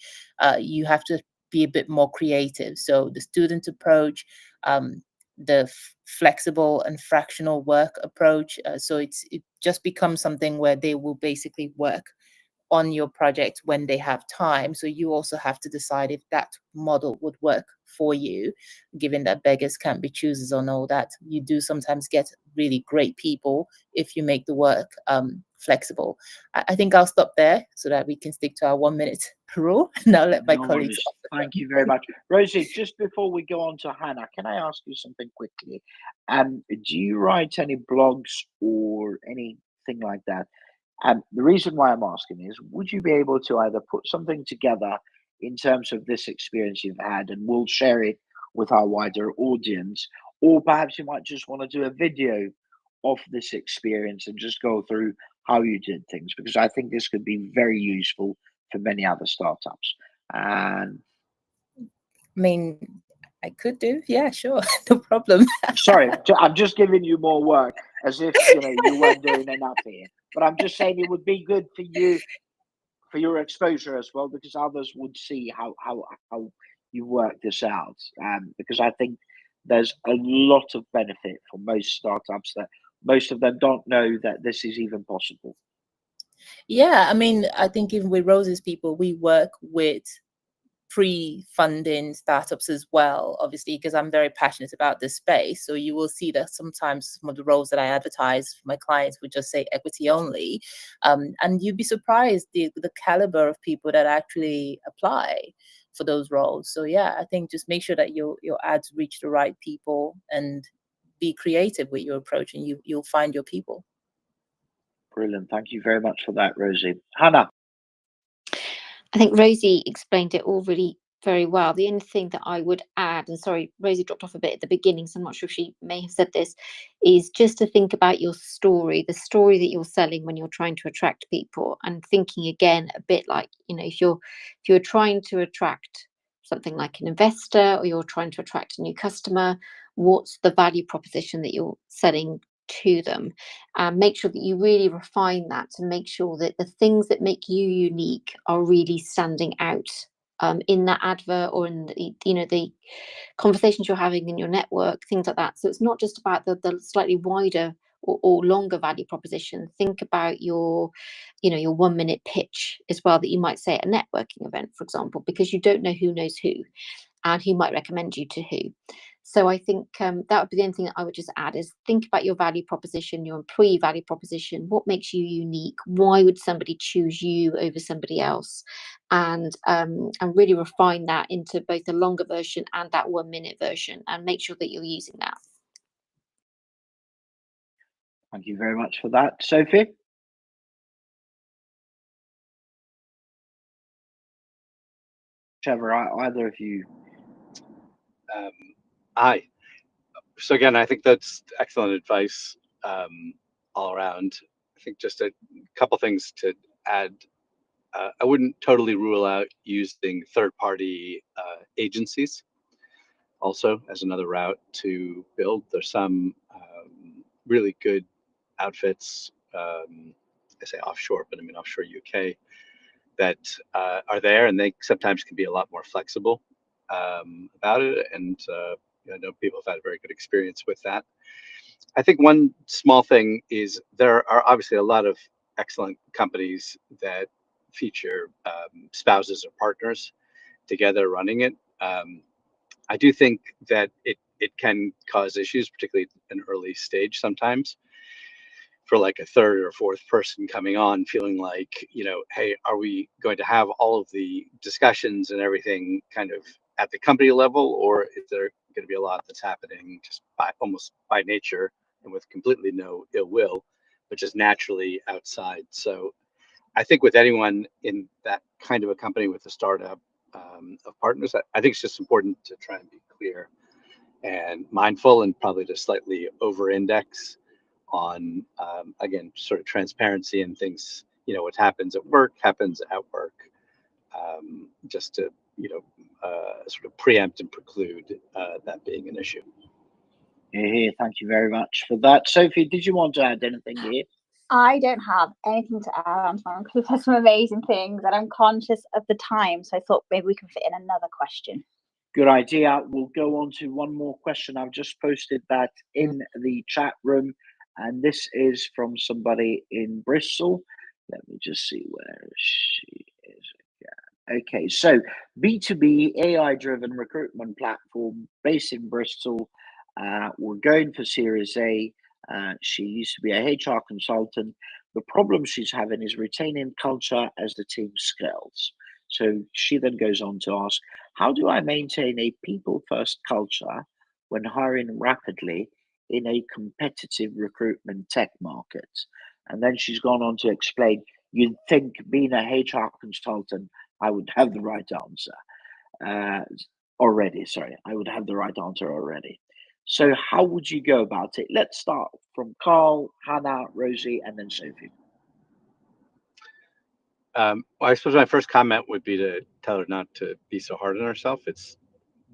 you have to be a bit more creative. So the student approach, the flexible and fractional work approach. So it just becomes something where they will basically work on your project when they have time. So you also have to decide if that model would work for you, given that beggars can't be choosers on all that. You do sometimes get really great people if you make the work flexible. I think I'll stop there so that we can stick to our 1 minute rule. And I'll let my colleagues. Thank you very much. Rosie, just before we go on to Hannah, can I ask you something quickly? Do you write any blogs or anything like that? The reason why I'm asking is, would you be able to either put something together in terms of this experience you've had, and we'll share it with our wider audience, or perhaps you might just want to do a video of this experience and just go through how you did things, because I think this could be very useful for many other startups. And I mean, I could do, yeah, sure, no problem. Sorry, I'm just giving you more work, as if you weren't doing enough here. But I'm just saying it would be good for you, for your exposure as well, because others would see how you work this out. Because I think there's a lot of benefit for most startups that most of them don't know that this is even possible. Yeah, I mean, I think even with Rose's people, we work with pre-funding startups as well, obviously, because I'm very passionate about this space. So you will see that sometimes some of the roles that I advertise for my clients would just say equity only. And you'd be surprised the caliber of people that actually apply for those roles. So yeah, I think just make sure that your ads reach the right people and be creative with your approach, and you'll find your people. Brilliant. Thank you very much for that, Rosie. Hannah. I think Rosie explained it all really very well. The only thing that I would add, and sorry, Rosie dropped off a bit at the beginning, so I'm not sure if she may have said this, is just to think about your story, the story that you're selling when you're trying to attract people, and thinking again a bit like, you know, if you're trying to attract something like an investor, or you're trying to attract a new customer, what's the value proposition that you're selling to them, and make sure that you really refine that to make sure that the things that make you unique are really standing out in that advert, or in the, you know, the conversations you're having in your network, things like that. So it's not just about the slightly wider or longer value proposition. Think about your, you know, your 1 minute pitch as well, that you might say at a networking event, for example, because you don't know who knows who and who might recommend you to who. So I think that would be the only thing that I would just add, is think about your value proposition, your employee value proposition. What makes you unique? Why would somebody choose you over somebody else? And really refine that into both the longer version and that 1 minute version, and make sure that you're using that. Thank you very much for that. Sophie? Trevor, either of you? Hi. So again, I think that's excellent advice all around. I think just a couple things to add. I wouldn't totally rule out using third-party agencies also as another route to build. There's some really good outfits, I say offshore, but I mean offshore UK, that are there, and they sometimes can be a lot more flexible about it. And I know people have had a very good experience with that. I think one small thing is there are obviously a lot of excellent companies that feature spouses or partners together running it. I do think that it can cause issues, particularly in early stage sometimes, for like a third or fourth person coming on feeling like, you know, hey, are we going to have all of the discussions and everything kind of at the company level, or is there going to be a lot that's happening just almost by nature and with completely no ill will, but just naturally outside? So I think with anyone in that kind of a company with a startup of partners, I think it's just important to try and be clear and mindful, and probably to slightly over-index on, again, sort of transparency and things, you know, what happens at work happens at work, just to, you know, sort of preempt and preclude that being an issue. Yeah, thank you very much for that. Sophie, did you want to add anything here? I don't have anything to add, Anton, because there's some amazing things, and I'm conscious of the time, so I thought maybe we can fit in another question. Good idea. We'll go on to one more question. I've just posted that in the chat room, and this is from somebody in Bristol. Let me just see where she is again. Okay, so B2B AI-driven recruitment platform based in Bristol. We're going for Series A. She used to be a HR consultant. The problem she's having is retaining culture as the team scales. So she then goes on to ask, how do I maintain a people-first culture when hiring rapidly in a competitive recruitment tech market? And then she's gone on to explain, you'd think being a HR consultant, I would have the right answer already. Sorry, I would have the right answer already. So how would you go about it? Let's start from Carl, Hannah, Rosie, and then Sophie. Well, I suppose my first comment would be to tell her not to be so hard on herself. It's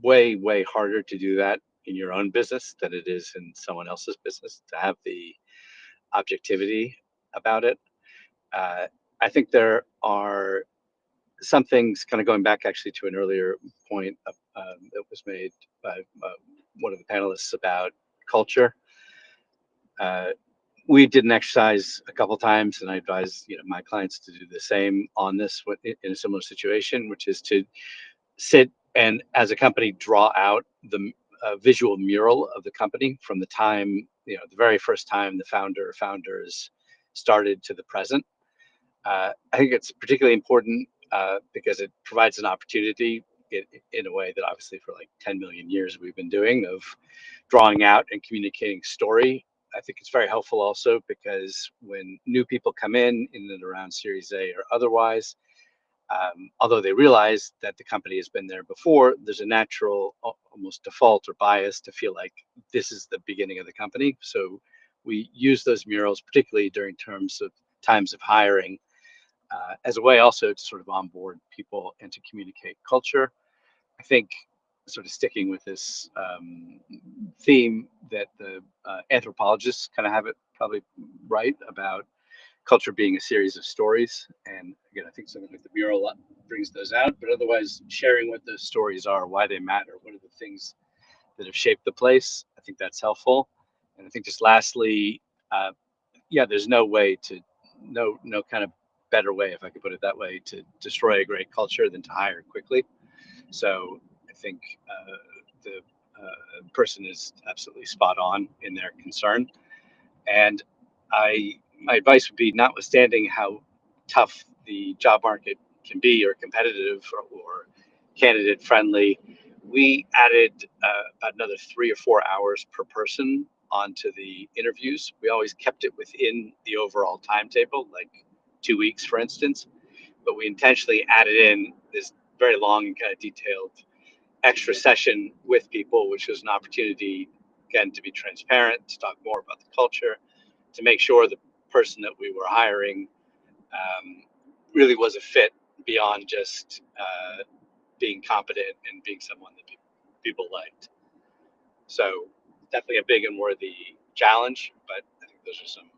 way, way harder to do that in your own business than it is in someone else's business, to have the objectivity about it. I think there are some things, kind of going back actually to an earlier point that was made by one of the panelists about culture. We did an exercise a couple times, and I advise my clients to do the same on this in a similar situation, which is to sit and, as a company, draw out the visual mural of the company from the time, the very first time the founders started to the present. I think it's particularly important because it provides an opportunity in a way that obviously for like 10 million years we've been doing, of drawing out and communicating story. I think it's very helpful also because when new people come in and around Series A or otherwise, although they realize that the company has been there before, there's a natural, almost default or bias to feel like this is the beginning of the company. So we use those murals, particularly during times of hiring, as a way also to sort of onboard people and to communicate culture. I think sort of sticking with this theme that the anthropologists kind of have it probably right about culture being a series of stories. And again, I think something like the mural brings those out, but otherwise sharing what those stories are, why they matter, what are the things that have shaped the place. I think that's helpful. And I think just lastly, there's no kind of better way, if I could put it that way, to destroy a great culture than to hire quickly. So I think the person is absolutely spot on in their concern. And my advice would be, notwithstanding how tough the job market can be, or competitive, or candidate friendly, we added about another 3 or 4 hours per person onto the interviews. We always kept it within the overall timetable, like 2 weeks, for instance, but we intentionally added in this very long and kind of detailed extra session with people, which was an opportunity, again, to be transparent, to talk more about the culture, to make sure the person that we were hiring really was a fit beyond just being competent and being someone that people liked. So definitely a big and worthy challenge, but I think those are some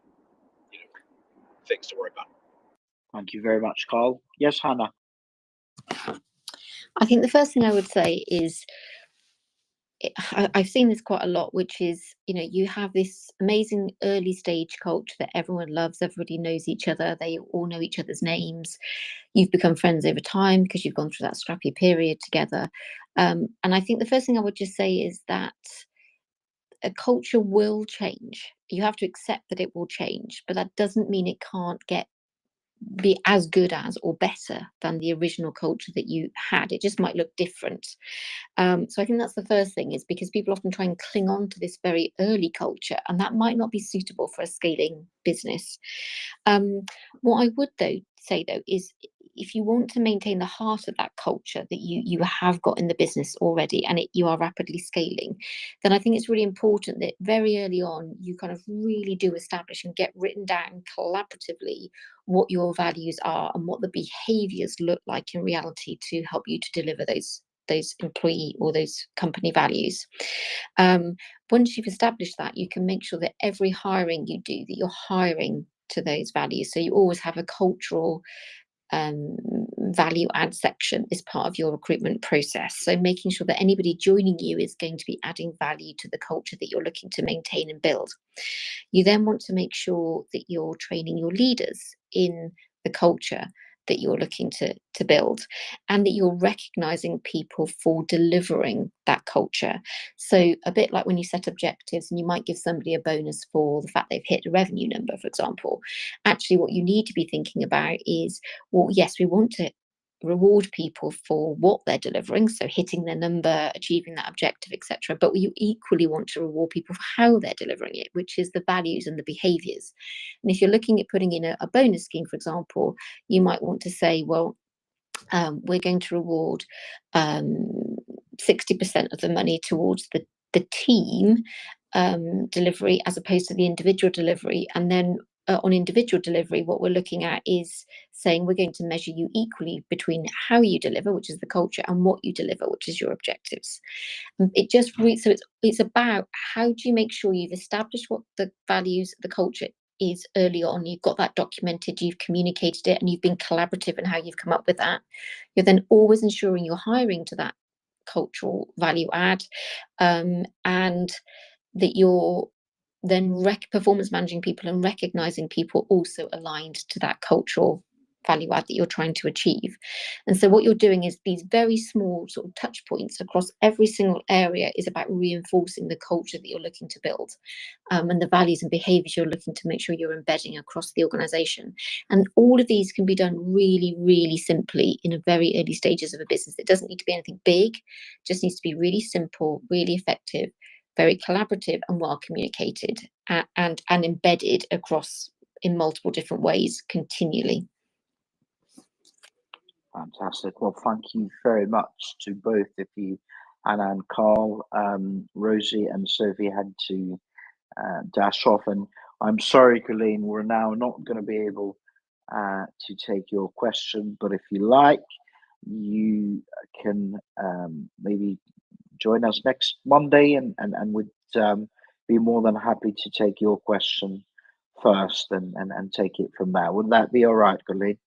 things to work on. Thank you very much, Carl. Yes, Hannah. I think the first thing I would say is, I've seen this quite a lot, which is, you have this amazing early stage culture that everyone loves, everybody knows each other, they all know each other's names, you've become friends over time because you've gone through that scrappy period together. And I think the first thing I would just say is that a culture will change. You have to accept that it will change, but that doesn't mean it can't be as good as or better than the original culture that you had. It just might look different. So I think that's the first thing, is because people often try and cling on to this very early culture, and that might not be suitable for a scaling business. What I would say is, if you want to maintain the heart of that culture that you have got in the business already, and you are rapidly scaling, then I think it's really important that very early on you kind of really do establish and get written down collaboratively what your values are and what the behaviors look like in reality to help you to deliver those employee or those company values. Once you've established that, you can make sure that every hiring you do, that you're hiring to those values. So you always have a cultural value add section as part of your recruitment process. So making sure that anybody joining you is going to be adding value to the culture that you're looking to maintain and build. You then want to make sure that you're training your leaders in the culture that you're looking to build, and that you're recognizing people for delivering that culture. So a bit like when you set objectives and you might give somebody a bonus for the fact they've hit a revenue number, for example, actually what you need to be thinking about is, well, yes, we want to reward people for what they're delivering, so hitting their number, achieving that objective, etc. But you equally want to reward people for how they're delivering it, which is the values and the behaviors. And if you're looking at putting in a bonus scheme, for example, you might want to say, well, we're going to reward 60% of the money towards the team delivery as opposed to the individual delivery. And then on individual delivery, what we're looking at is saying we're going to measure you equally between how you deliver, which is the culture, and what you deliver, which is your objectives. It just so it's about, how do you make sure you've established what the values, the culture is early on, you've got that documented, you've communicated it, and you've been collaborative in how you've come up with that. You're then always ensuring you're hiring to that cultural value add, and that you're then performance managing people and recognizing people also aligned to that cultural value add that you're trying to achieve. And so what you're doing is these very small sort of touch points across every single area is about reinforcing the culture that you're looking to build, and the values and behaviors you're looking to make sure you're embedding across the organization. And all of these can be done really, really simply in a very early stages of a business. It doesn't need to be anything big, just needs to be really simple, really effective, very collaborative and well communicated, and embedded across in multiple different ways continually. Fantastic. Well, thank you very much to both of you, Hannah and Carl. Rosie and Sophie had to dash off, and I'm sorry, Colleen, we're now not going to be able to take your question, but if you like, you can maybe join us next Monday, and we'd be more than happy to take your question first and take it from there. Would that be all right, Colleen?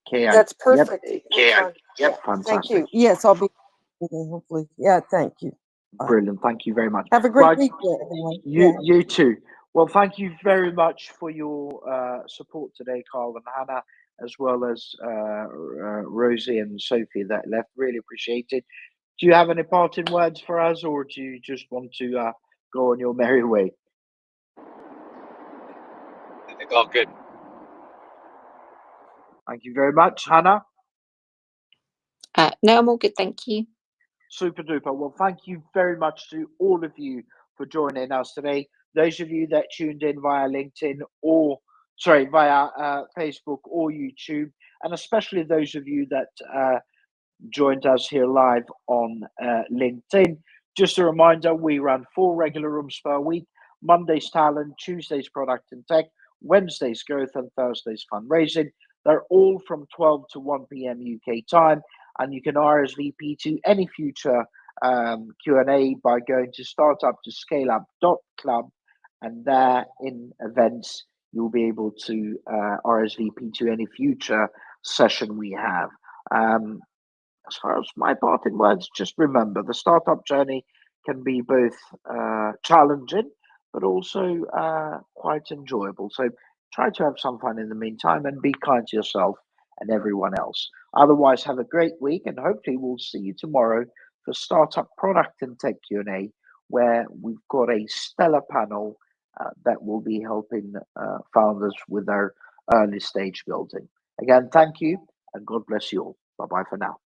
Okay, That's perfect. Yep, fantastic. Thank you. Yes, I'll be hopefully. Yeah, thank you. Brilliant. Thank you very much. Have a great week, everyone. You too. Well, thank you very much for your support today, Carl and Hannah, as well as Rosie and Sophie that left. Really appreciate it. Do you have any parting words for us, or do you just want to go on your merry way? I think all good. Thank you very much, Hannah. No, I'm all good, thank you. Super duper. Well, thank you very much to all of you for joining us today. Those of you that tuned in via LinkedIn via Facebook or YouTube, and especially those of you that joined us here live on LinkedIn. Just a reminder, we run 4 regular rooms per week: Mondays talent, Tuesdays product and tech, Wednesdays growth, and Thursdays fundraising. They're all from 12 to 1 p.m. UK time, and you can RSVP to any future Q&A by going to startuptoscaleup.club, and there in events you'll be able to RSVP to any future session we have. As far as my parting words, just remember the startup journey can be both challenging but also quite enjoyable. So try to have some fun in the meantime and be kind to yourself and everyone else. Otherwise, have a great week, and hopefully we'll see you tomorrow for Startup Product and Tech Q&A, where we've got a stellar panel that will be helping founders with their early stage building. Again, thank you, and God bless you all. Bye-bye for now.